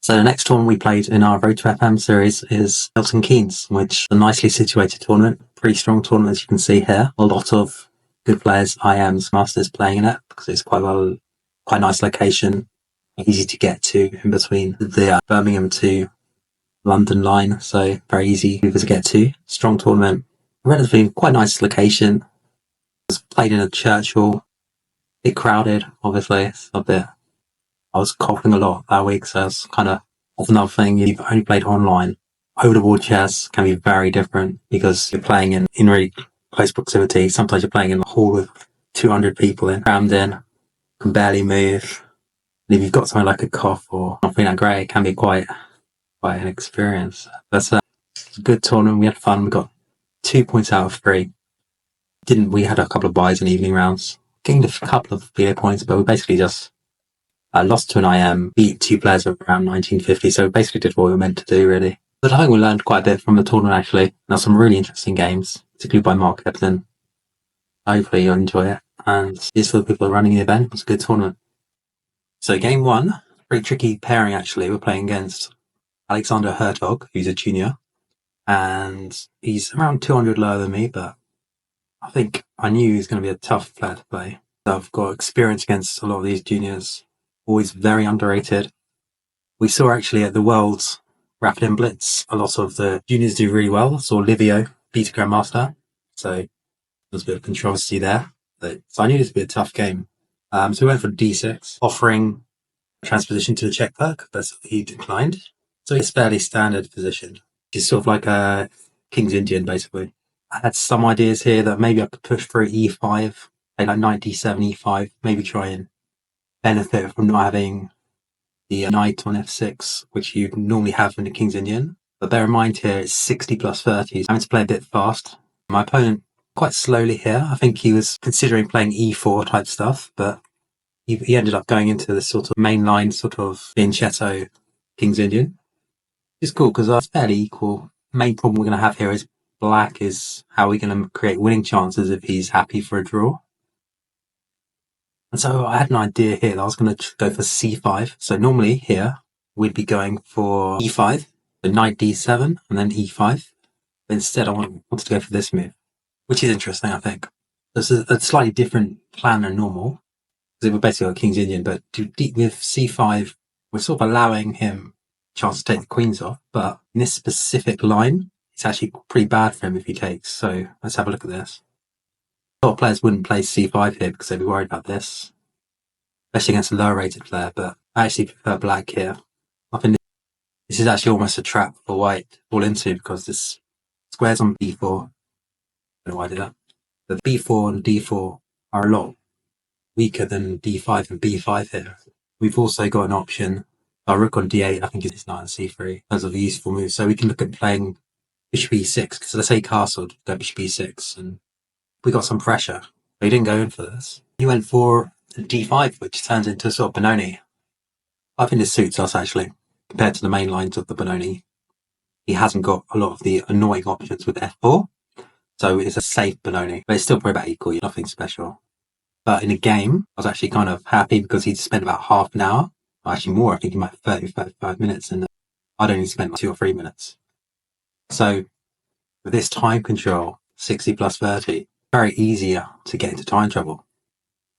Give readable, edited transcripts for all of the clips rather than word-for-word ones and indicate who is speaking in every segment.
Speaker 1: So the next tournament we played in our Road to FM series is Milton Keynes, which is a nicely situated tournament, pretty strong tournament as you can see here. A lot of good players, IMs, masters playing in it because it's quite nice location, easy to get to in between the Birmingham to London line, so very easy to get to. Strong tournament, relatively quite nice location. It was played in a church hall, a bit crowded, obviously. It's a bit. I was coughing a lot that week, so it's kind of another thing. You've only played online. Over the board chess can be very different because you're playing in really close proximity. Sometimes you're playing in a hall with 200 people crammed in, can barely move. And if you've got something like a cough or not feeling that great, it can be quite an experience. But it's a good tournament. We had fun. We got 2 points out of 3. We had a couple of buys in evening rounds. Gained a couple of video points, but we basically just lost to an IM, beat 2 players of around 1950, so basically did what we were meant to do, really. But I think we learned quite a bit from the tournament, actually. Now, some really interesting games, particularly by Mark Epton. Hopefully you'll enjoy it. And just for the people running the event, it was a good tournament. So game 1, pretty tricky pairing, actually. We're playing against Alexander Hertog, who's a junior. And he's around 200 lower than me, but I think I knew he was going to be a tough player to play. So I've got experience against a lot of these juniors. Always very underrated. We saw actually at the World's Rapid and Blitz, a lot of the juniors do really well. So Livio beat a Grandmaster. So there's a bit of controversy there. So I knew this would be a tough game. So we went for D6, offering transposition to the check perk, but he declined. So it's fairly standard position. It's sort of like a King's Indian, basically. I had some ideas here that maybe I could push for E5, play like knight D7, E5, maybe try and benefit from not having the knight on F6, which you normally have in the King's Indian. But bear in mind here, it's 60 plus 30, so I'm having to play a bit fast. My opponent quite slowly here. I think he was considering playing E4 type stuff, but he ended up going into this sort of mainline sort of Fianchetto King's Indian. It's cool because it's fairly equal. The main problem we're going to have here is black is how we're going to create winning chances if he's happy for a draw. And so I had an idea here that I was going to go for C5. So normally here, we'd be going for E5, the knight D7, and then E5. But instead, I wanted to go for this move, which is interesting, I think. This is a slightly different plan than normal, because we're basically got King's Indian, but with C5, we're sort of allowing him a chance to take the queens off. But in this specific line, it's actually pretty bad for him if he takes. So let's have a look at this. A lot of players wouldn't play C5 here because they'd be worried about this, especially against a lower rated player, but I actually prefer black here. I think this is actually almost a trap for white to fall into because this squares on B4. I don't know why I did that. The B4 and D4 are a lot weaker than D5 and B5 here. We've also got an option, our rook on D8, I think it's knight on C3 as a useful move. So we can look at playing bishop E6, because let's say castled, go bishop E6, and we got some pressure. But he didn't go in for this. He went for D5, which turns into sort of Benoni. I think this suits us, actually, compared to the main lines of the Benoni. He hasn't got a lot of the annoying options with F4, so it's a safe Benoni, but it's still probably about equal, nothing special. But in a game, I was actually kind of happy because he'd spent about half an hour, or actually more, I think he might have 35 minutes, and I'd only spent like 2 or 3 minutes. So with this time control, 60 plus 30, very easier to get into time trouble.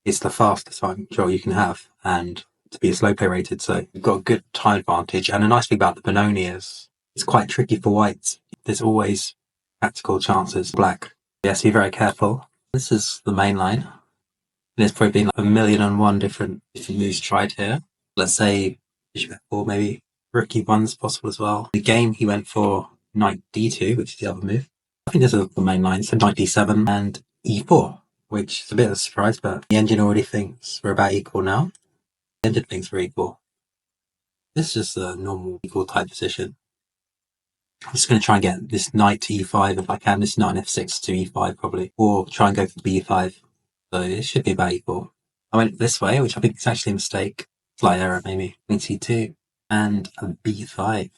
Speaker 1: It's the fastest time control you can have, and to be a slow play rated, so you've got a good time advantage. And the nice thing about the Benoni is it's quite tricky for white. There's always practical chances. Black, yes, be very careful. This is the main line. There's probably been like 1,000,001 different moves tried here. Let's say bishop F4, maybe rook E1's possible as well. The game he went for knight D2, which is the other move. I think this is the main line, so knight D7 and E4, which is a bit of a surprise, but the engine already thinks we're about equal now. The engine thinks we're equal. This is just a normal equal type position. I'm just going to try and get this knight to E5 if I can. This knight F6 to E5 probably, or try and go for B5. So it should be about equal. I went this way, which I think is actually a mistake. Slight error maybe. Queen C2 and a B5.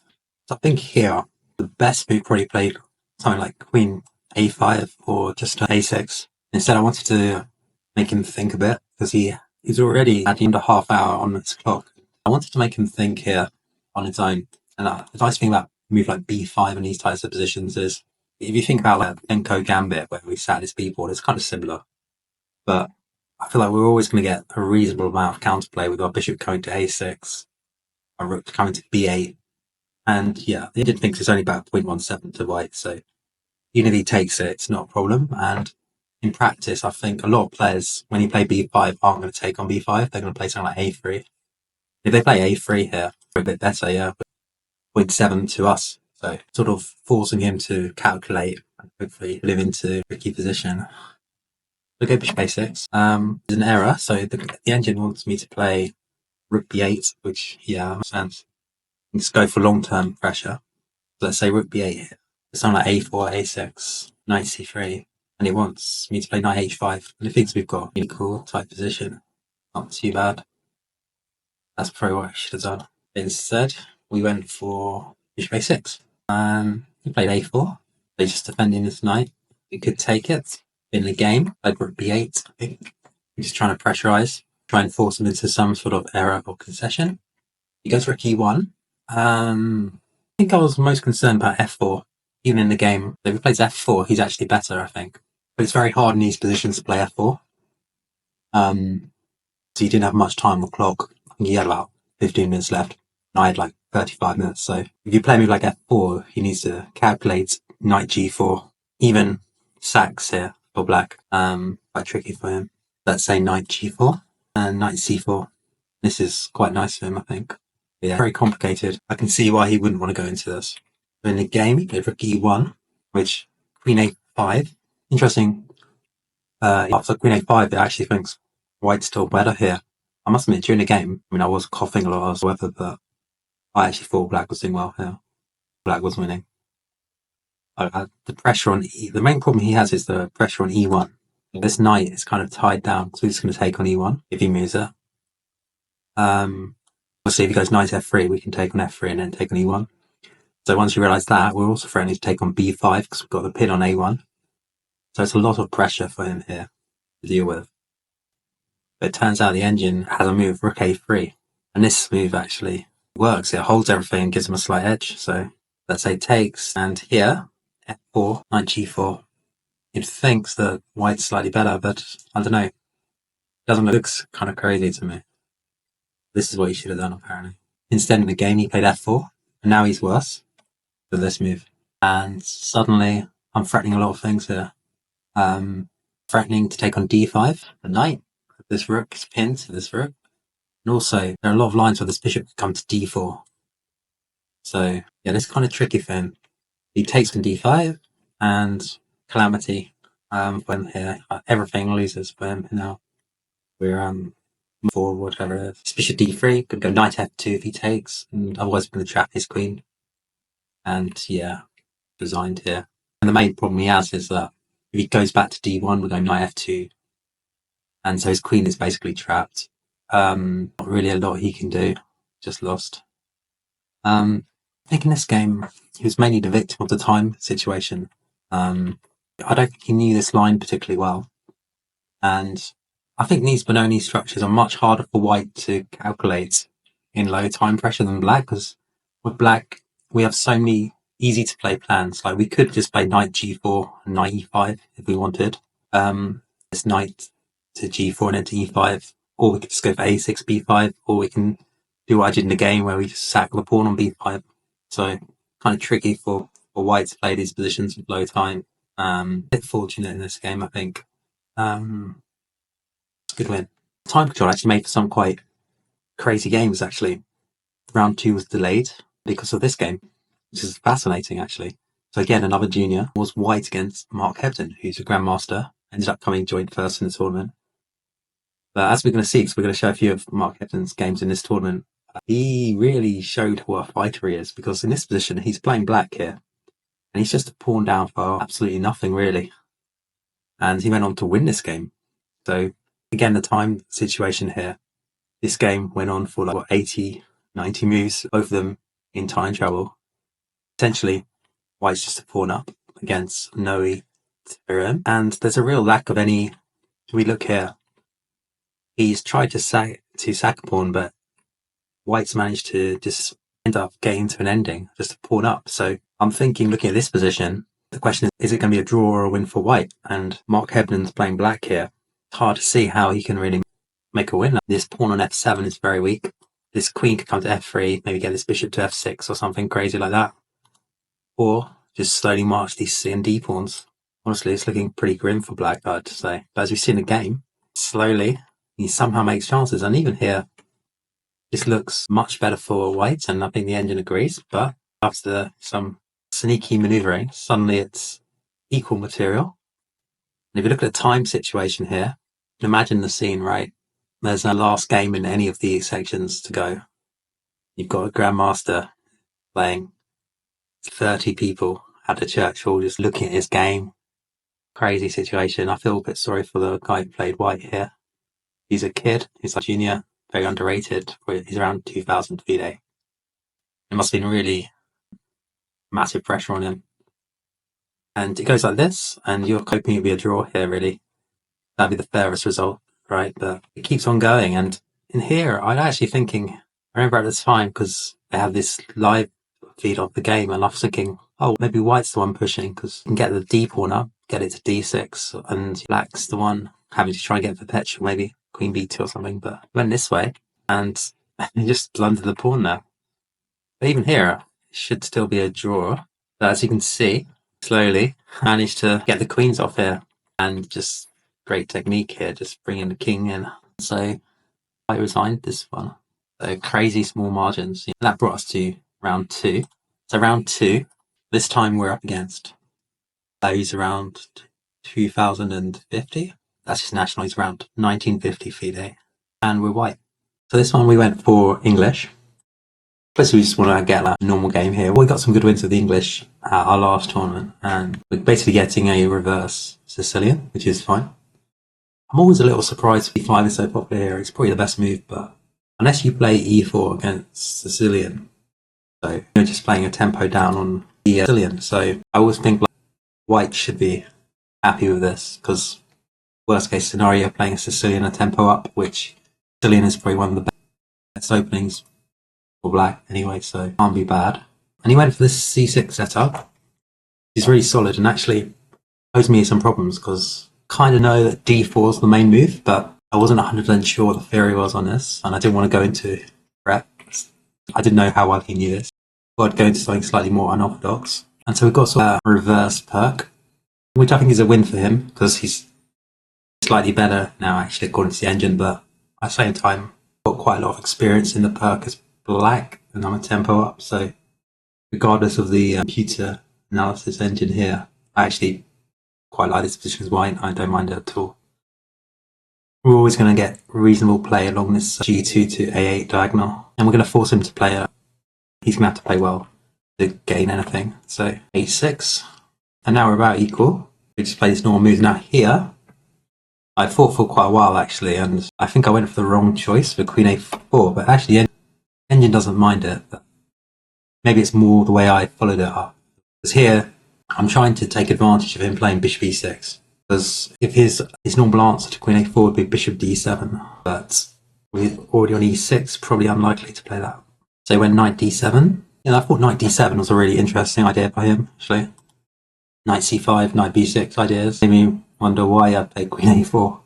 Speaker 1: So I think here, the best move probably played something like Queen A5 or just A6. Instead, I wanted to make him think a bit because he's already at the end of half hour on his clock. I wanted to make him think here. on its own. And the nice thing about a move like b5 and these types of positions is, if you think about like Enko Gambit, where we sat this b-board, it's kind of similar. But I feel like we're always going to get a reasonable amount of counterplay with our bishop going to a6, our rook coming to b8. And yeah, the Indian thinks it's only about 0.17 to white, so even if he takes it, it's not a problem. And in practice, I think a lot of players, when you play b5, aren't going to take on b5. They're going to play something like a3. If they play a3 here, a bit better, yeah, 0.7 to us. So sort of forcing him to calculate and hopefully live into a tricky position. We'll go bishop a6. There's an error, so the engine wants me to play rook b8, which, yeah, makes sense. Just go for long-term pressure. So let's say rook b8 here. It's something like a4, a6, knight c3, and it wants me to play knight h5. And it thinks we've got a cool type position. Not too bad. That's probably what I should have done. Instead, we went for bishop a6. He played a4. He's just defending his knight. We could take it in the game. Played rook b8, I think. We're just trying to pressurize, try and force him into some sort of error or concession. He goes rook e1. I think I was most concerned about f4, even in the game. If he plays f4, he's actually better, I think. But it's very hard in these positions to play f4. So he didn't have much time on the clock. I think he had about 15 minutes left. And I had like 35 minutes. So if you play a move like f4, he needs to calculate knight g4. Even sacks here for black. Quite tricky for him. Let's say knight g4 and knight c4. This is quite nice for him, I think. Yeah, very complicated. I can see why he wouldn't want to go into this. In the game, he played rook e1, which queen a5. Interesting. After queen a5, it actually thinks white's still better here. I must admit, during the game, I was coughing a lot, however, but I actually thought black was doing well here. Black was winning. The pressure on the main problem he has is the pressure on e1. This knight is kind of tied down, so he's going to take on e1 if he moves it. Obviously, if he goes knight f3, we can take on f3 and then take on e1. So once you realise that, we're also threatening to take on b5 because we've got the pin on a1. So it's a lot of pressure for him here to deal with. But it turns out the engine has a move, rook a3. And this move actually works. It holds everything and gives him a slight edge. So let's say takes, and here, f4, knight g4. It thinks that white's slightly better, but I don't know. It doesn't look kind of crazy to me. This is what he should have done, apparently. Instead, in the game, he played f4, and now he's worse with this move. And suddenly, I'm threatening a lot of things here. Threatening to take on d5, the knight. This rook is pinned to this rook. And also, there are a lot of lines where this bishop could come to d4. So, yeah, this is kind of tricky for him. He takes on d5, and calamity for him here. Everything loses for him now. We're forward, whatever it is. Bishop d3, could go knight f2 if he takes, and otherwise we're going to trap his queen. And yeah, resigned here. And the main problem he has is that if he goes back to d1, we're going knight f2. And so his queen is basically trapped. Not really a lot he can do. Just lost. I think in this game, he was mainly the victim of the time situation. I don't think he knew this line particularly well. And I think these Benoni structures are much harder for white to calculate in low time pressure than black, because with black, we have so many easy to play plans. Like we could just play knight g4 and knight e5 if we wanted. This knight to g4 and then to e5, or we could just go for a6, b5, or we can do what I did in the game where we just sack the pawn on b5. So kind of tricky for white to play these positions with low time. A bit fortunate in this game, I think. Good win. Time control actually made for some quite crazy games, actually. Round 2 was delayed because of this game, which is fascinating, actually. So again, another junior was white against Mark Hebden, who's a grandmaster, ended up coming joint first in the tournament. But as we're going to see, because we're going to show a few of Mark Hebden's games in this tournament, he really showed what a fighter he is, because in this position, he's playing black here. And he's just a pawn down for absolutely nothing, really. And he went on to win this game. So again, the time situation here, this game went on for like 80, 90 moves, both of them in time travel. Essentially, white's just a pawn up against Noe Theorem. And there's a real lack of any, if we look here, he's tried to sack a pawn, but white's managed to just end up getting to an ending, just a pawn up. So I'm thinking, looking at this position, the question is it going to be a draw or a win for white? And Mark Hebden's playing black here. It's hard to see how he can really make a win. This pawn on f7 is very weak. This queen could come to f3, maybe get this bishop to f6 or something crazy like that. Or just slowly march these C and D pawns. Honestly, it's looking pretty grim for black, I'd say. But as we see in the game, slowly, he somehow makes chances. And even here, this looks much better for white, and I think the engine agrees. But after some sneaky maneuvering, suddenly it's equal material. And if you look at the time situation here, imagine the scene, right? There's a last game in any of the sections to go. You've got a grandmaster playing 30 people at the church hall just looking at his game. Crazy situation. I feel a bit sorry for the guy who played white here. He's a kid. He's a junior. Very underrated. He's around 2000 FIDE. It must have been really massive pressure on him. And it goes like this, and you're hoping it'll be a draw here, really. That'd be the fairest result, right? But it keeps on going. And in here, I'm actually thinking, I remember at this time, because they have this live feed of the game, and I was thinking, oh, maybe white's the one pushing, because you can get the D pawn up, get it to D6, and black's the one having to try and get perpetual, maybe queen B2 or something, but it went this way, and you just blundered the pawn there. But even here, it should still be a draw. But as you can see, slowly managed to get the queens off here, and just great technique here, just bringing the king in. So I resigned this one. So crazy small margins. That brought us to round 2. So round 2, this time we're up against values around 2050. That's his national, he's around 1950 FIDE. And we're white. So this one we went for English. First we just want to get a normal game here. We got some good wins with the English at our last tournament, and we're basically getting a reverse Sicilian, which is fine. I'm always a little surprised E5 is so popular here. It's probably the best move, but unless you play E4 against Sicilian, so you're just playing a tempo down on the Sicilian. So I always think like white should be happy with this, because worst case scenario, you're playing a Sicilian a tempo up, which Sicilian is probably one of the best openings for black anyway, so it can't be bad. And he went for this C6 setup. He's really solid, and actually posed me some problems, because kind of know that D4 is the main move, but I wasn't 100% sure what the theory was on this, and I didn't want to go into prep. I didn't know how well he knew this. So I'd go into something slightly more unorthodox. And so we've got sort of a reverse perk, which I think is a win for him, because he's slightly better now, actually, according to the engine, but at the same time, got quite a lot of experience in the perk as black, and I'm a tempo up, so regardless of the computer analysis engine here, I actually quite like this position as white. I don't mind it at all. We're always going to get reasonable play along this G2 to A8 diagonal, and we're going to force him to play he's going to have to play well to gain anything. So A6, and now we're about equal. We just play this normal move. Now here, I fought for quite a while actually, and I think I went for the wrong choice for Queen A4, but actually the engine doesn't mind it. But maybe it's more the way I followed it up. Because here, I'm trying to take advantage of him playing Bishop E6. Because if his normal answer to Queen A4 would be Bishop D7, but we're already on E6, probably unlikely to play that. So he went Knight D7. Yeah, I thought Knight D7 was a really interesting idea by him, actually. Knight C5, Knight B6 ideas. Made me wonder why I played Queen A4.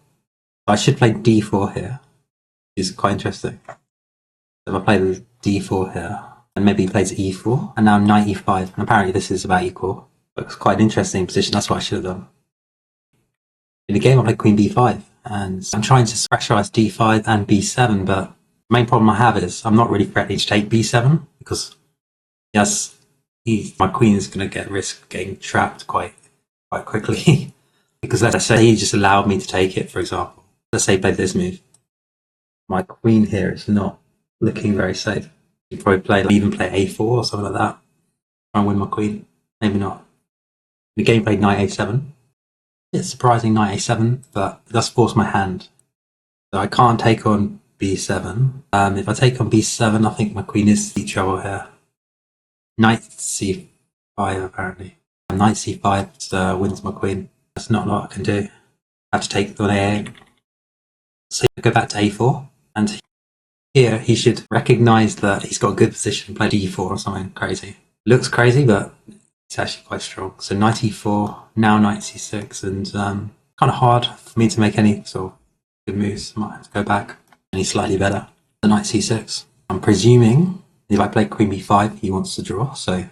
Speaker 1: I should play D4 here, which is quite interesting. So if I play the D4 here, and maybe he plays E4, and now Knight E5, and apparently this is about equal. Looks quite an interesting position, that's what I should have done. In the game I played Queen B5, and I'm trying to pressurize D5 and B7, but the main problem I have is I'm not really threatening to take B7, because yes, my queen is going to get risk getting trapped quite quickly. Because let's say he just allowed me to take it, for example. Let's say he played this move. My queen here is not looking very safe. He'd probably play, even play A4 or something like that. Try and win my queen. Maybe not. The game played Knight A7. It's surprising Knight A7, but it does force my hand. So I can't take on B7. If I take on B7, I think my queen is in trouble here. Knight C5 apparently. Knight C5 wins my queen. That's not a lot I can do. I have to take it on A8. So I go back to A4, and Here, he should recognise that he's got a good position, play d4 or something crazy. Looks crazy, but it's actually quite strong. So knight e4, now knight c6, and kind of hard for me to make any sort of good moves. I might have to go back. And he's slightly better. The knight c6. I'm presuming if I play queen b5, he wants to draw, so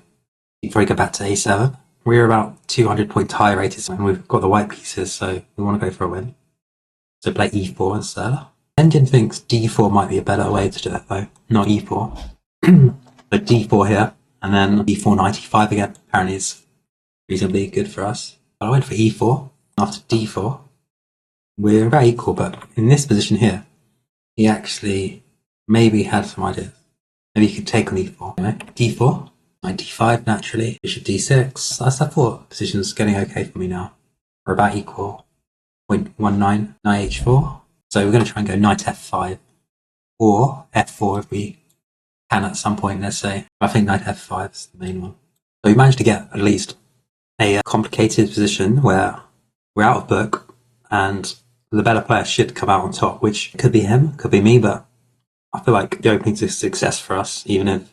Speaker 1: he'd probably go back to a7. We're about 200 point high rated, and we've got the white pieces, so we want to go for a win. So play e4 instead. Engine thinks d4 might be a better way to do it though, not e4. So d4 here, and then d4 knight e5 again. Apparently is reasonably good for us. But I went for e4. After d4, we're about equal, but in this position here, he actually maybe had some ideas. Maybe he could take on e4. Anyway, d4, knight d5 naturally, bishop d6. That's I thought position's getting okay for me now. We're about equal. 0.19, knight h4. So we're going to try and go knight f5 or f4 if we can at some point, let's say. I think knight f5 is the main one. So we managed to get at least a complicated position where we're out of book and the better player should come out on top, which could be him, could be me, but I feel like the opening's a success for us, even if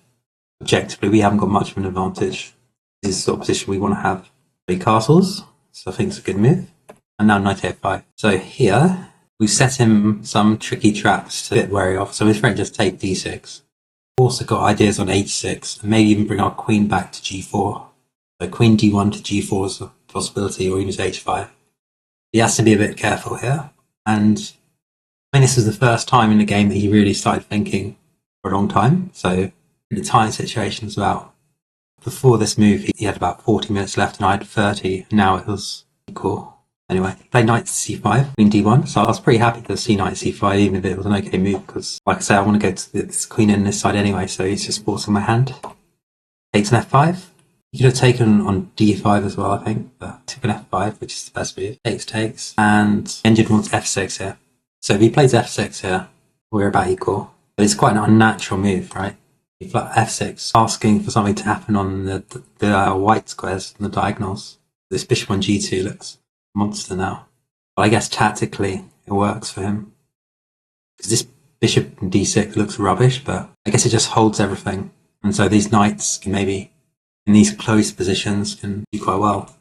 Speaker 1: objectively we haven't got much of an advantage. This is the sort of position we want to have. 3 castles, so I think it's a good move. And now knight a5. So here, we set him some tricky traps to get wary of. So his friend just take d6. Also got ideas on h6, and maybe even bring our queen back to g4. So queen d1 to g4 is a possibility, or even to h5. He has to be a bit careful here. And I mean, this was the first time in the game that he really started thinking for a long time. So in the time situation, before this move, he had about 40 minutes left, and I had 30. Now it was equal. Anyway, played knight c5, queen d1, so I was pretty happy to see knight c5, even if it was an okay move, because, like I say, I want to go to this queen in this side anyway, so he's just forcing my hand. Takes an f5. He could have taken on d5 as well, I think, but took an f5, which is the best move. Takes, and engine wants f6 here. So if he plays f6 here, we're about equal. But it's quite an unnatural move, right? If f6, asking for something to happen on the white squares and the diagonals. This bishop on g2 looks monster now. But I guess tactically it works for him. Because this bishop in d6 looks rubbish, but I guess it just holds everything. And so these knights can maybe, in these close positions, can do quite well.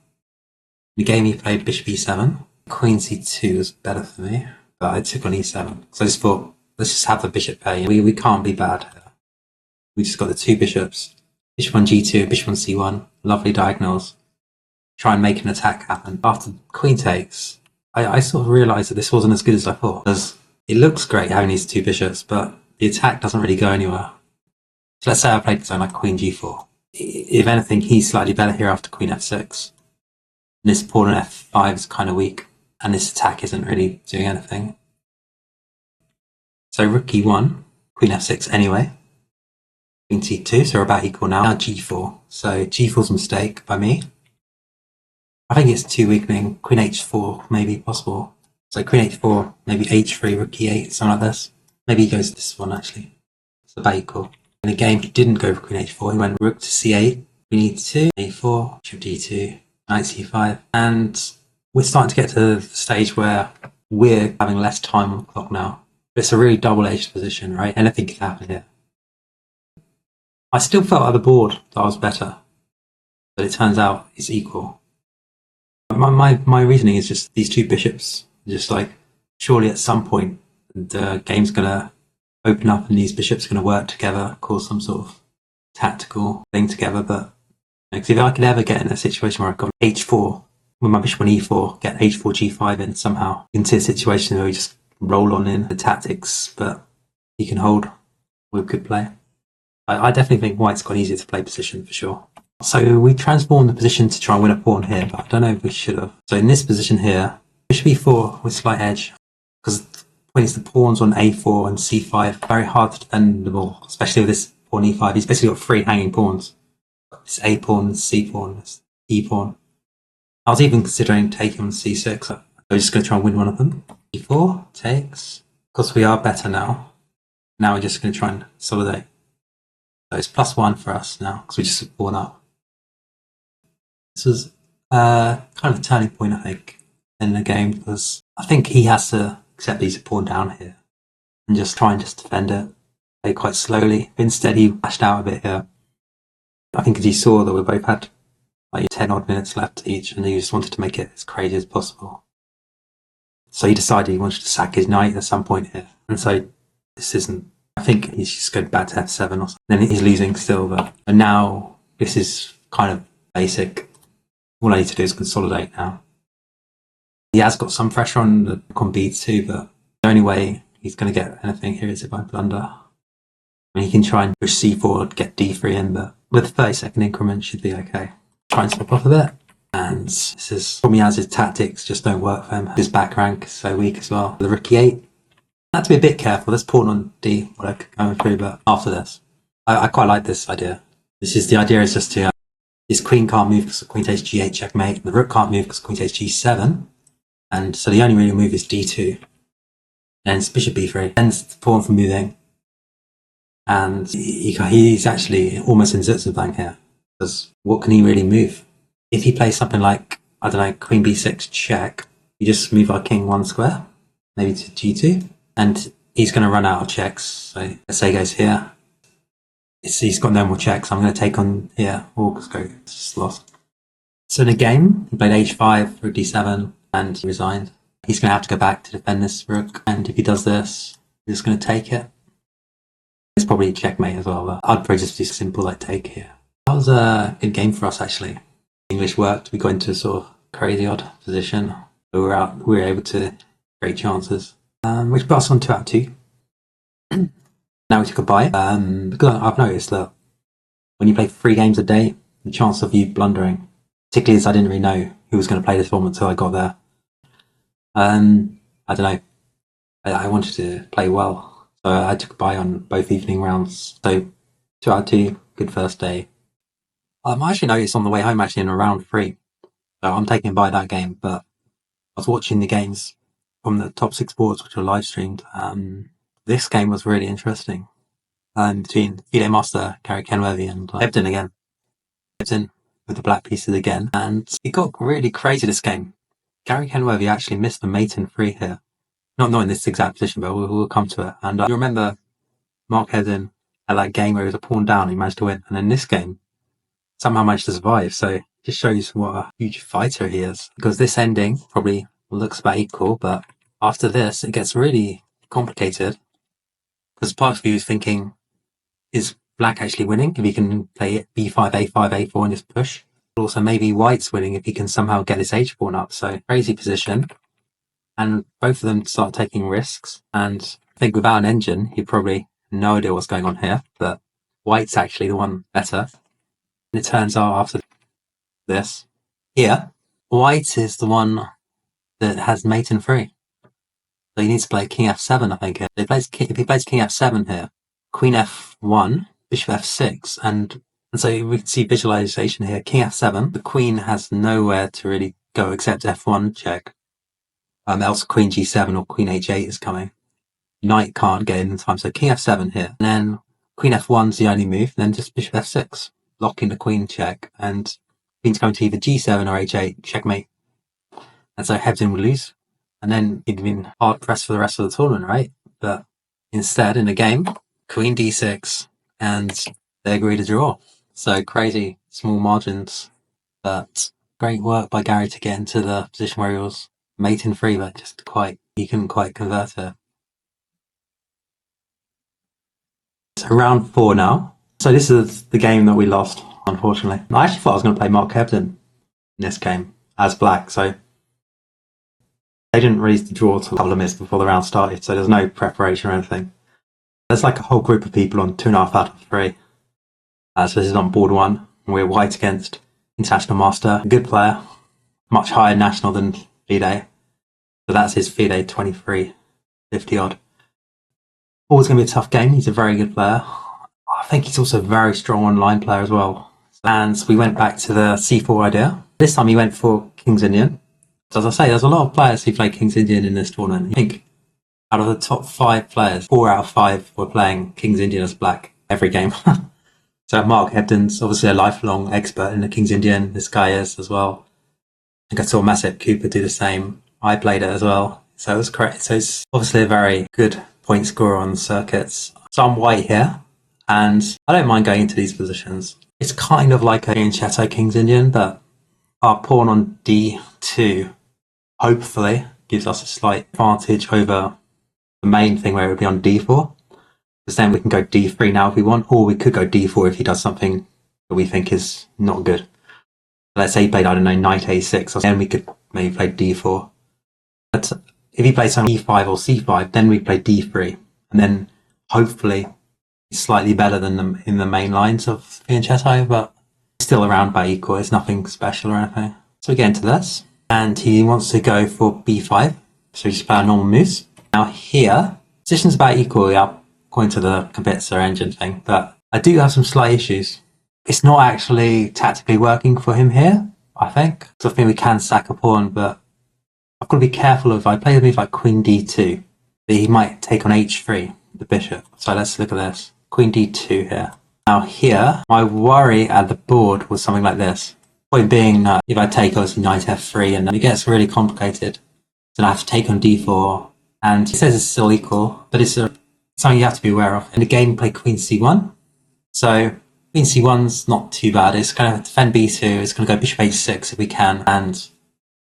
Speaker 1: In the game he played bishop e7. Queen c2 was better for me, but I took on e7. So I just thought, let's just have the bishop pay. We can't be bad. We just got the 2 bishops. Bishop on g2, bishop on c1. Lovely diagonals. Try and make an attack happen. After queen takes, I sort of realised that this wasn't as good as I thought. Because it looks great having these 2 bishops, but the attack doesn't really go anywhere. So let's say I played something like queen g4. If anything, he's slightly better here after queen f6. And this pawn on f5 is kind of weak, and this attack isn't really doing anything. So rook e1, queen f6 anyway. Queen c2, so we're about equal now. Now g4. So g4's a mistake by me. I think it's too weakening. Queen h4 may be possible. So queen h4, maybe h3, rook e8, something like this. Maybe he goes to this one actually. It's about equal. In the game, he didn't go for queen h4. He went rook to c8, queen e2, a4, bishop d2, knight c5. And we're starting to get to the stage where we're having less time on the clock now. It's a really double-edged position, right? Anything can happen here. I still felt at the board that I was better, but it turns out it's equal. My reasoning is just these 2 bishops, just like, surely at some point the game's going to open up and these bishops are going to work together, cause some sort of tactical thing together. But if I could ever get in a situation where I've got h4 with my bishop on e4, get h4 g5 in somehow, into a situation where we just roll on in the tactics, but he can hold with good play. I definitely think white's got easier to play position for sure. So we transformed the position to try and win a pawn here, but I don't know if we should have. So in this position here, bishop e4 with slight edge, because when it's the pawns on a4 and c5, very hard to defend the ball, especially with this pawn e5. He's basically got 3 hanging pawns. This a pawn, this c pawn, this e pawn. I was even considering taking on c6. I was just going to try and win one of them. e4 takes. Of course, we are better now. Now we're just going to try and consolidate. So it's +1 for us now, because we just pawn up. This was kind of a turning point, I think, in the game, because I think he has to accept he's a pawn down here and just try and just defend it. played quite slowly. Instead, he lashed out a bit here. I think as you saw that we both had like 10 odd minutes left each, and he just wanted to make it as crazy as possible. So he decided he wanted to sack his knight at some point here. And so this isn't, I think he's just going back to f7 or something. Then he's losing still, but and now this is kind of basic. All I need to do is consolidate now. He has got some pressure on the b2, but the only way he's going to get anything here is if I blunder. I mean, he can try and push c4, get d3 in, but with 30-second increment should be okay. Try and step off a bit. And this is probably as his tactics just don't work for him. His back rank is so weak as well. The rook e8. I have to be a bit careful. There's pawn on d, what I'm going through, but after this. I quite like this idea. The idea is just to, his queen can't move because queen takes g8 checkmate. The rook can't move because queen takes g7. And so the only real move is d2. Then it's bishop b3. Ends the pawn from moving. And he's actually almost in Zutzenblank here. Because what can he really move? If he plays something like, I don't know, queen b6 check, you just move our king one square, maybe to g2. And he's going to run out of checks. So let's say he goes here. He's got no more checks. I'm going to take on here. Oh, let's go. It's just lost. So in the game, he played h5, rook d7, and he resigned. He's going to have to go back to defend this rook. And if he does this, he's just going to take it. It's probably checkmate as well, but I'd probably just do simple like take here. That was a good game for us, actually. English worked. We got into a sort of crazy odd position. We were able to create chances, which put us on 2 out of 2. Now we took a bite, because I've noticed that when you play 3 games a day, the chance of you blundering, particularly as I didn't really know who was going to play this form until I got there. I don't know. I wanted to play well. So I took a bye on both evening rounds. So 2 out of 2, good first day. I actually noticed on the way home actually in round 3. So I'm taking a bye that game, but I was watching the games from the top 6 boards which were live streamed. This game was really interesting. Between Fide Master, Gary Kenworthy and Ebden again. Ebden with the black pieces again. And it got really crazy this game. Gary Kenworthy actually missed the mate in 3 here. Not in this exact position, but we'll come to it. And you remember Mark Hedden had that game where he was a pawn down, he managed to win. And in this game, somehow managed to survive. So it just shows what a huge fighter he is. Because this ending probably looks about equal, but after this, it gets really complicated. Because part of you is thinking, is black actually winning if he can play it b5, a5, a4 and just push? But also maybe white's winning if he can somehow get his h-pawn up. So crazy position. And both of them start taking risks. And I think without an engine, he'd probably no idea what's going on here. But white's actually the one better. And it turns out after this, here, white is the one that has mate in 3. So he needs to play king f7, I think. If he plays king f7 here, queen f1, bishop f6, and so we can see visualization here. King f7, the queen has nowhere to really go except f1 check. Else queen g7 or queen h8 is coming. Knight can't get in time, so king f7 here. And then queen f1's the only move, and then just bishop f6, locking the queen check, and queen's coming to either g7 or h8, checkmate. And so Hebden would lose. And then he'd been hard pressed for the rest of the tournament, right? But instead, in the game, queen d6, and they agree to draw. So crazy, small margins, but great work by Gary to get into the position where he was mate in 3, but he couldn't quite convert it. So round 4 now. So this is the game that we lost, unfortunately. I actually thought I was going to play Mark Hebden in this game as black, so they didn't release the draw till a couple of minutes before the round started, so there's no preparation or anything. There's like a whole group of people on 2.5 out of 3. So this is on board 1, and we're white against International Master, a good player, much higher national than Fide. So that's his Fide 2350 odd. Always going to be a tough game. He's a very good player. I think he's also a very strong online player as well. And we went back to the c4 idea. This time he went for King's Indian. So as I say, there's a lot of players who play King's Indian in this tournament. I think out of the top 5 players, 4 out of 5 were playing King's Indian as black every game. So Mark Hebden's obviously a lifelong expert in the King's Indian. This guy is as well. I think I saw Masip Cooper do the same. I played it as well. So it was correct. So it's obviously a very good point scorer on the circuits. So I'm white here, and I don't mind going into these positions. It's kind of like a fianchetto King's Indian, but our pawn on d2 hopefully gives us a slight advantage over the main thing where it would be on d4. Because then we can go d3 now if we want, or we could go d4 if he does something that we think is not good. Let's say he played, I don't know, knight a6, then we could maybe play d4. But if he plays something e5 or c5, then we play d3. And then hopefully it's slightly better than in the main lines of fianchetto, but still around by equal. It's nothing special or anything. So we get into this, and he wants to go for b5. So we just play our normal moves. Now here, position's about equal, yeah, according to the Kobitzer engine thing, but I do have some slight issues. It's not actually tactically working for him here, I think. So I think we can sack a pawn, but I've got to be careful if I play a move like queen d2, that he might take on h3, the bishop. So let's look at this. Queen d2 here. Now here, my worry at the board was something like this. Point being that if I take obviously knight f3 and then it gets really complicated, then I have to take on d4. And he says it's still equal, but it's something you have to be aware of. In the game, play queen c1. So queen c1's not too bad. It's going to defend b2. It's going to go bishop h6 if we can, and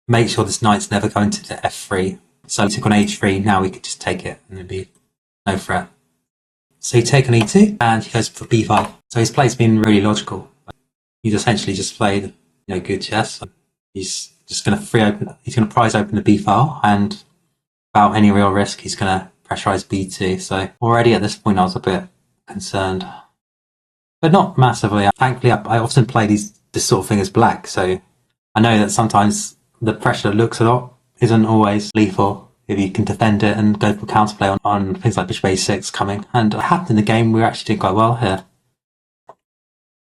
Speaker 1: make sure this knight's never going to the f3. So we took on h3. Now we could just take it, and there'd be no threat. So you take on e2, and he goes for b5. So his play's been really logical. He's essentially just played, good chess. He's just going to he's going to prize open the b file, and without any real risk, he's going to pressurize b2. So already at this point, I was a bit concerned, but not massively. Thankfully, I often play this sort of thing as black, so I know that sometimes the pressure that looks a lot isn't always lethal if you can defend it and go for counterplay on things like bishop a6 coming. And it happened in the game, we were actually doing quite well here.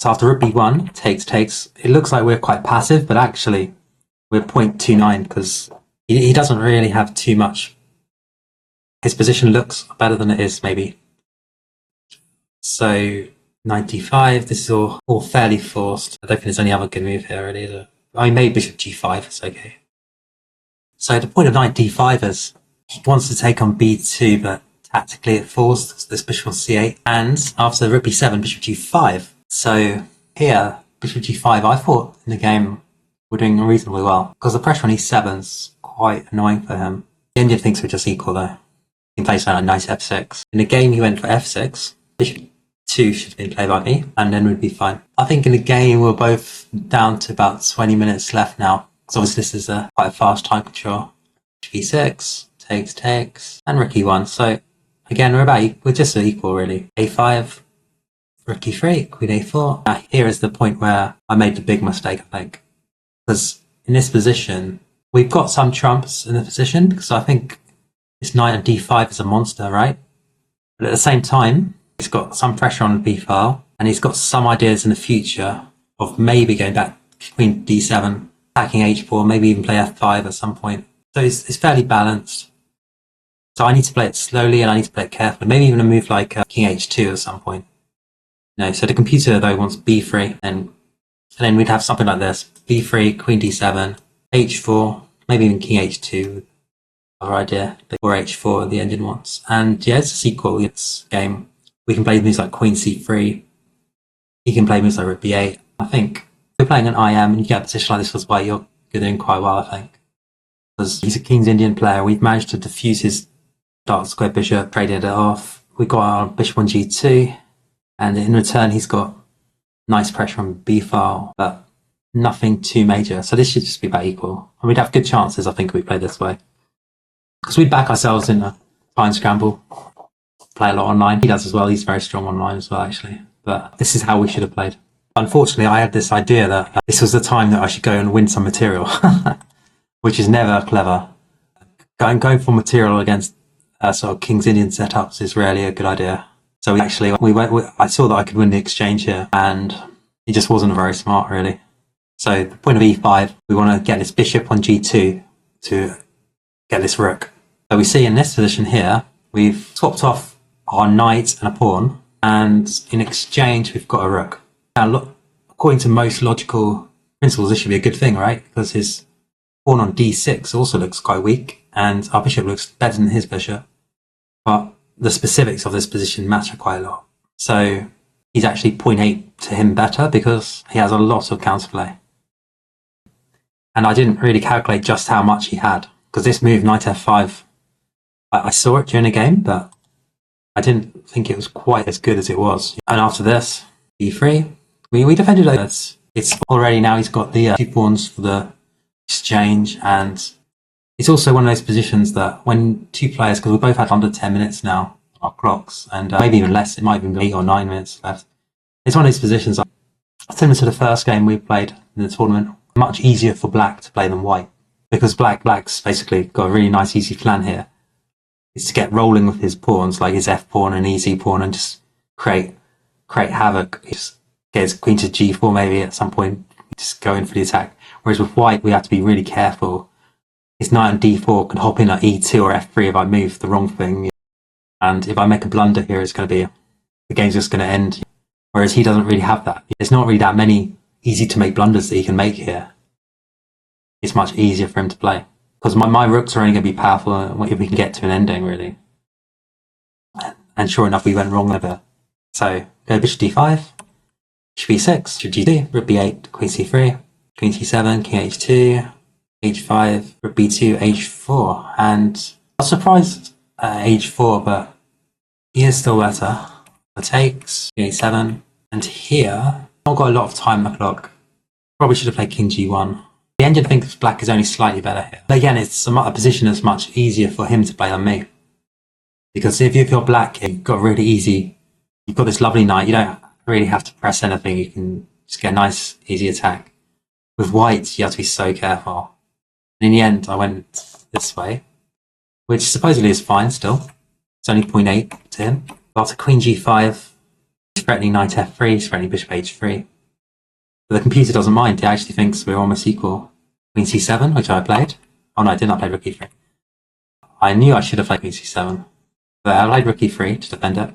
Speaker 1: So after rook b1, takes, it looks like we're quite passive, but actually we're 0.29 because he doesn't really have too much. His position looks better than it is, maybe. So 95, this is all fairly forced. I don't think there's any other good move here, really, is it? I mean, maybe bishop g5, it's okay. So the point of knight d5 is he wants to take on b2, but tactically it falls. This bishop on c8, and after rook b7, bishop g5. So here, bishop g5, I thought in the game we're doing reasonably well, because the pressure on e7's quite annoying for him. The Indian thinks we're just equal though. He plays like knight f6. In the game he went for f6, bishop 2 should have been played by me, and then we'd be fine. I think in the game we're both down to about 20 minutes left now. So obviously this is quite a fast time control. b6, takes, and rook e1. So again, we're just equal really. a5, rook e3, queen a4. Now here is the point where I made the big mistake, I think. Because in this position, we've got some trumps in the position, because I think this knight on d5 is a monster, right? But at the same time, he's got some pressure on the b file, and he's got some ideas in the future of maybe going back to queen d7, attacking h4, maybe even play f5 at some point. So it's fairly balanced. So I need to play it slowly and I need to play it carefully. Maybe even a move like king h2 at some point. So the computer though wants b3, and then we'd have something like this: b3, queen d7, h4, maybe even king h2. Our idea, or h4 the engine wants. And yeah, it's a sequel. It's game. We can play moves like queen c3. He can play moves like rook b8. I think if you're playing an IM and you get a position like this as well, you're doing quite well, I think. Because he's a King's Indian player. We've managed to defuse his dark square bishop, traded it off. We got our bishop on g2, and in return he's got nice pressure on b file, but nothing too major. So this should just be about equal. And we'd have good chances, I think, if we play this way. Because we'd back ourselves in a fine scramble. Play a lot online. He does as well. He's very strong online as well, actually. But this is how we should have played. Unfortunately, I had this idea that this was the time that I should go and win some material, which is never clever. Going for material against sort of King's Indian setups is rarely a good idea. So I saw that I could win the exchange here, and it just wasn't very smart, really. So the point of e5, we want to get this bishop on g2 to get this rook. So we see in this position here, we've swapped off our knight and a pawn, and in exchange we've got a rook. Now look, according to most logical principles, this should be a good thing, right? Because his pawn on d6 also looks quite weak, and our bishop looks better than his bishop. But the specifics of this position matter quite a lot. So he's actually 0.8 to him better because he has a lot of counterplay. And I didn't really calculate just how much he had, because this move, knight f5, I saw it during the game, but I didn't think it was quite as good as it was. And after this, e3, we defended it. It's already now he's got the 2 pawns for the exchange, and it's also one of those positions that when 2 players, because we both had under 10 minutes now, our clocks, and maybe even less, it might even be 8 or 9 minutes left. It's one of these positions, similar to the first game we played in the tournament, much easier for black to play than white, because black's basically got a really nice easy plan here. Is to get rolling with his pawns, like his f pawn and easy pawn, and just create havoc. Just get his queen to g4 maybe at some point, just go in for the attack. Whereas with white, we have to be really careful. His knight on d4 can hop in at e2 or f3 if I move the wrong thing, and if I make a blunder here, it's going to be the game's just going to end. Whereas he doesn't really have that. There's not really that many easy to make blunders that he can make here. It's much easier for him to play. Because my rooks are only going to be powerful if we can get to an ending, really. And sure enough, we went wrong there. So, go bishop d5, bishop e6, bishop g2, rook b8, queen c3, queen c7, king h2, h5, rook b2, h4. And I was surprised at h4, but he is still better. The takes, king h7, and here, not got a lot of time on the clock. Probably should have played king g1. The engine thinks black is only slightly better here. But again, it's a position that's much easier for him to play than me. Because if you're black, you've got really easy, you've got this lovely knight, you don't really have to press anything, you can just get a nice, easy attack. With white, you have to be so careful. And in the end, I went this way, which supposedly is fine still. It's only 0.8 to him. After queen g5, he's threatening knight f3, he's threatening bishop h3. But the computer doesn't mind, it actually thinks we're almost equal. Queen c7, which I played. Oh no, I did not play rook e3. I knew I should have played queen c7. But I played rook e3 to defend it.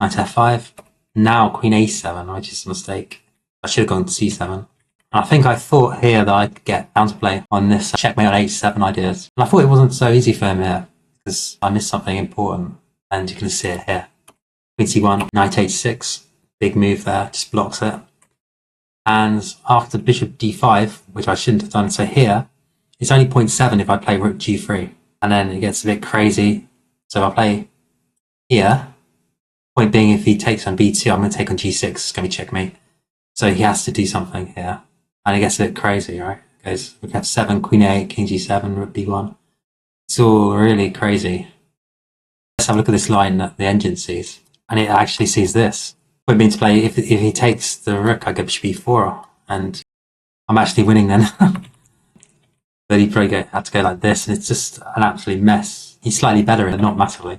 Speaker 1: Knight f5. Now queen a7, which is a mistake. I should have gone to c7. And I think I thought here that I could get counterplay on this checkmate on h7 ideas. And I thought it wasn't so easy for him here, because I missed something important. And you can see it here. Queen c1, knight h6. Big move there, just blocks it. And after bishop d5, which I shouldn't have done, so here, it's only 0.7 if I play rook g3. And then it gets a bit crazy. So I play here. Point being, if he takes on b2, I'm going to take on g6. It's going to be checkmate. So he has to do something here. And it gets a bit crazy, right? It goes rook f7, queen a8, king g7, rook b1. It's all really crazy. Let's have a look at this line that the engine sees. And it actually sees this. Point being to play, if he takes the rook, I get bishop e4, and I'm actually winning then. But he probably had to go like this, and it's just an absolute mess. He's slightly better, but not massively.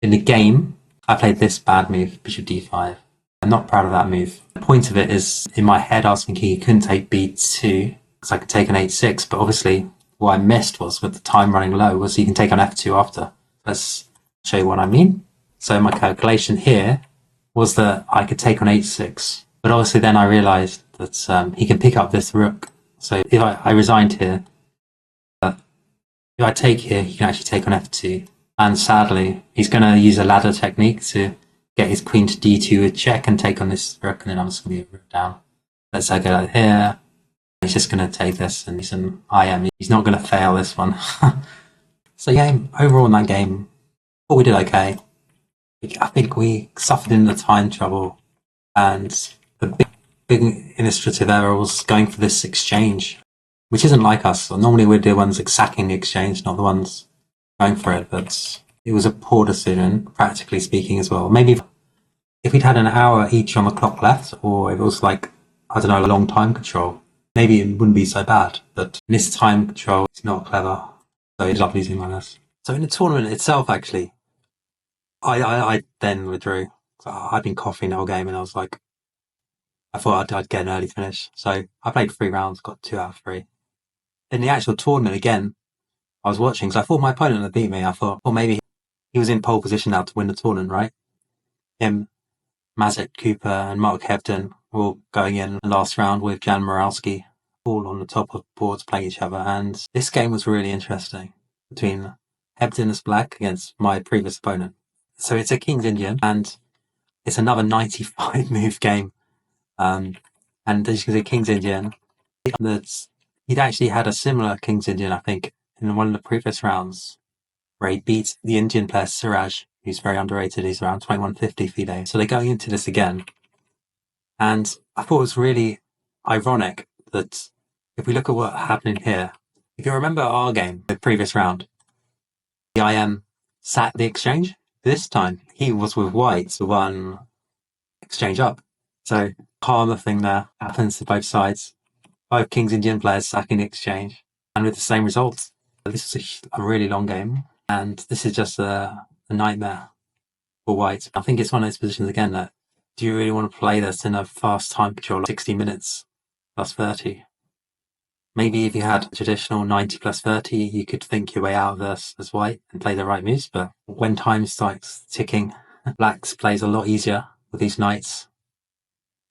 Speaker 1: In the game, I played this bad move, bishop d5. I'm not proud of that move. The point of it is, in my head, I was thinking he couldn't take b2, because I could take on h6, but obviously what I missed was, with the time running low, was he can take on f2 after. Let's show you what I mean. So my calculation here was that I could take on h6. But obviously then I realised that he can pick up this rook. So if I resigned here, if I take here, he can actually take on f2. And sadly, he's going to use a ladder technique to get his queen to d2 with check and take on this rook, and then I'm just going to be a rook down. Let's say I go like here. He's just going to take this, and he's not going to fail this one. So yeah, overall in that game, we did okay. I think we suffered in the time trouble, and the big illustrative error was going for this exchange, which isn't like us. Normally we're the ones sacking the exchange, not the ones going for it, but it was a poor decision, practically speaking, as well. Maybe if we'd had an hour each on the clock left, or if it was like, I don't know, a long time control, maybe it wouldn't be so bad. But in this time control, it's not clever, so he ended up losing like this. So in the tournament itself, actually, I then withdrew. So I'd been coughing the whole game, and I was like, I thought I'd get an early finish. So I played 3 rounds, got 2 out of 3. In the actual tournament, again, I was watching, because I thought my opponent had beat me. I thought, well, maybe he was in pole position now to win the tournament, right? Him, Mazet Cooper, and Mark Hebden were all going in the last round with Jan Moralski, all on the top of boards playing each other. And this game was really interesting between Hebden as black against my previous opponent. So it's a King's Indian, and it's another 95 move game. And as you can see, King's Indian, he'd actually had a similar King's Indian, I think, in one of the previous rounds, where he beat the Indian player Siraj, who's very underrated. He's around 2150 FIDE. So they're going into this again. And I thought it was really ironic that if we look at what happened here, if you remember our game, the previous round, the IM sat the exchange. This time, he was with white, so one exchange up. So, karma thing there happens to both sides. Both King's Indian players sacking the exchange, and with the same results. This is a really long game, and this is just a nightmare for white. I think it's one of those positions again that, do you really want to play this in a fast time control, like 60 minutes plus 30? Maybe if you had traditional 90 plus 30, you could think your way out of this as white and play the right moves. But when time starts ticking, black's plays a lot easier with these knights.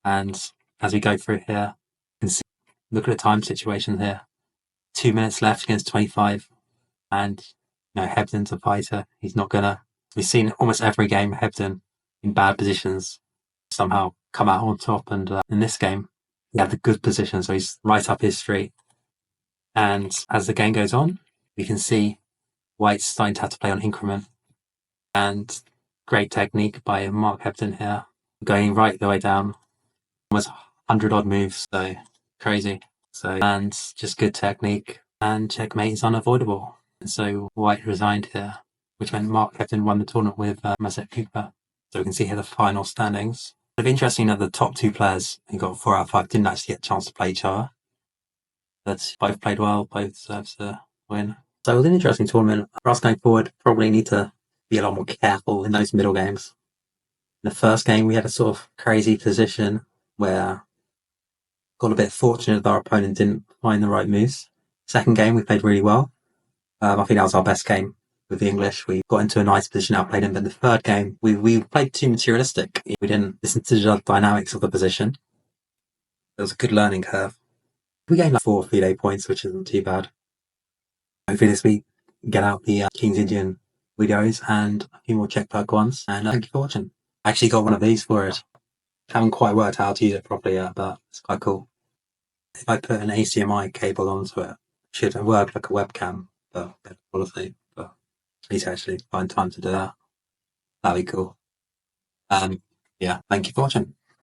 Speaker 1: And as we go through here, you can see, look at the time situation here. 2 minutes left against 25. And, Hebden's a fighter. He's not gonna, we've seen almost every game Hebden in bad positions somehow come out on top. And in this game, he had the good position. So he's right up his street. And as the game goes on, we can see white's starting to have to play on increment. And great technique by Mark Hebden here, going right the way down, almost 100 odd moves, so crazy. So, and just good technique, and checkmate is unavoidable. And so white resigned here, which meant Mark Hebden won the tournament with Mazet Cooper. So we can see here the final standings. It's interesting that the top two players who got 4 out of 5 didn't actually get a chance to play each other. But both played well, both deserves a win. So it was an interesting tournament. For us going forward, probably need to be a lot more careful in those middle games. In the first game, we had a sort of crazy position where got a bit fortunate that our opponent didn't find the right moves. Second game, we played really well. I think that was our best game with the English. We got into a nice position, outplayed him. But in the third game, we played too materialistic. We didn't listen to the dynamics of the position. It was a good learning curve. We gained like 4 FIDE points, which isn't too bad. Hopefully this week, get out the King's Indian videos and a few more checkbook ones. And thank you for watching. I actually got one of these for it. Haven't quite worked out how to use it properly yet, but it's quite cool. If I put an HDMI cable onto it, it should work like a webcam, but better quality. But I need to actually find time to do that. That'd be cool. Yeah, thank you for watching.